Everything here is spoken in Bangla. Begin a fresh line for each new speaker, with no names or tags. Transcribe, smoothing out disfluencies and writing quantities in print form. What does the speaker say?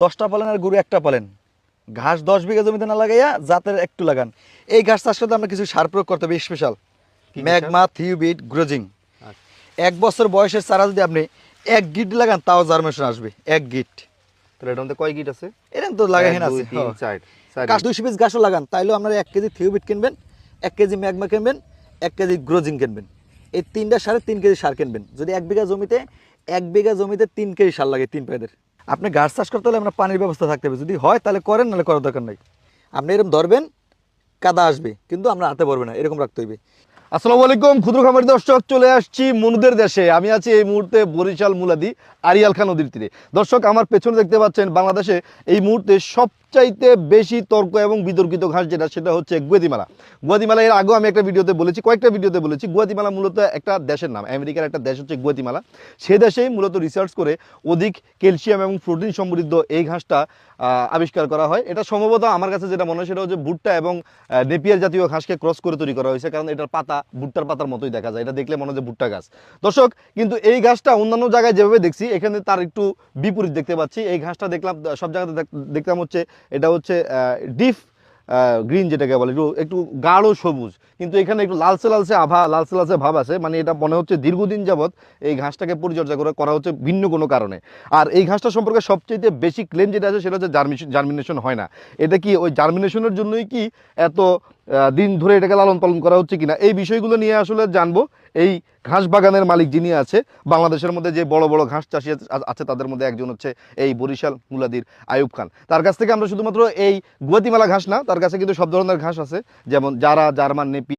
10টা পালেন আর গরু একটা পালেন, ঘাস 10 বিঘা জমিতে না লাগাইয়া জাতের একটু লাগান। এই ঘাস চাষ করতে আমরা কিছু সার প্রয়োগ করতে হবে স্পেশাল,
কি কি
ম্যাগমা থিওবিট গ্রোজিং।
আচ্ছা।
1 বছর বয়সের চারা যদি আপনি 1 গিট লাগান তাও জার্মেশন আসবে 1 গিট।
তাহলে এটার মধ্যে কয় গিট আছে?
এরকম তো লাগাই
1 2
আছে
3 4 4
গাছ 200 পিস গাছও লাগান, তাইলেও আপনারা 1 কেজি থিওবিট কিনবেন, 1 কেজি ম্যাগমা কিনবেন, 1 কেজি গ্রোজিং কিনবেন। এই তিনটা সারে 3 কেজি সার কিনবেন। যদি 1 বিঘা জমিতে 3 কেজি সার লাগে 3 প্যাকেটের। আপনি গাছ চাষ করতে হলে আপনার পানির ব্যবস্থা থাকতে হবে, যদি হয় তাহলে করেন, নাহলে করার দরকার নাই। আপনি এরকম ধরবেন, কাদা আসবে কিন্তু আমরা হাতে পারবে না, এরকম রাখতে হইবে।
আসসালামু আলাইকুম ক্ষুদ্র খামারি দর্শক, চলে আসছি মনুদের দেশে। আমি আছি এই মুহূর্তে বরিশাল মুলাদি আরিয়াল খান নদীর তীরে। দর্শক, আমার পেছনে দেখতে পাচ্ছেন বাংলাদেশে এই মুহূর্তে সবচাইতে বেশি তর্ক এবং বিতর্কিত ঘাস সেটা হচ্ছে গুয়াতিমালা। গুয়াতিমালা এর আগেও আমি একটা ভিডিওতে বলেছি, কয়েকটা ভিডিওতে বলেছি, গুয়াতিমালা মূলত একটা দেশের নাম, আমেরিকার একটা দেশ হচ্ছে গুয়াতিমালা। সে দেশেই মূলত রিসার্চ করে অধিক ক্যালসিয়াম এবং প্রোটিন সমৃদ্ধ এই ঘাসটা আবিষ্কার করা হয়। এটা সম্ভবত আমার কাছে যেটা মনে হয় সেটা হচ্ছে ভুট্টা এবং নেপিয়ার জাতীয় ঘাসকে ক্রস করে তৈরি করা হয়েছে, কারণ এটার পাতা ভুট্টার পাতার মতোই দেখা যায়, এটা দেখলে মনে হয় যে ভুট্টা গাছ। দর্শক, কিন্তু এই ঘাসটা অন্যান্য জায়গায় যেভাবে দেখছি এখানে তার একটু বিপরীত দেখতে পাচ্ছি। এই ঘাসটা দেখলাম সব জায়গাতে দেখলাম হচ্ছে এটা হচ্ছে ডিপ গ্রিন, যেটাকে বলে একটু গাঢ় সবুজ, কিন্তু এখানে একটু লালচে লালচে ভাব আছে। মানে এটা মনে হচ্ছে দীর্ঘদিন যাবত এই ঘাসটাকে পরিচর্যা করা হচ্ছে ভিন্ন কোনো কারণে। আর এই ঘাসটা সম্পর্কে সবচেয়ে বেশি ক্লেম যেটা আছে সেটা হচ্ছে জার্মিনেশন হয় না। এটা কি ওই জার্মিনেশনের জন্যই কি এত দিন ধরে এটাকে লালন পালন করা হচ্ছে কিনা, এই বিষয়গুলো নিয়ে আসলে জানবো। এই ঘাস বাগানের মালিক যিনি আছে, বাংলাদেশের মধ্যে যে বড় বড় ঘাস চাষি আছে তাদের মধ্যে একজন হচ্ছে এই বরিশাল মুলাদির আইয়ুব খান। তার কাছ থেকে আমরা শুধুমাত্র এই গুয়াতিমালা ঘাস না, তার কাছে কিন্তু সব ধরনের ঘাস আছে, যেমন জারা, জার্মান, নেপি,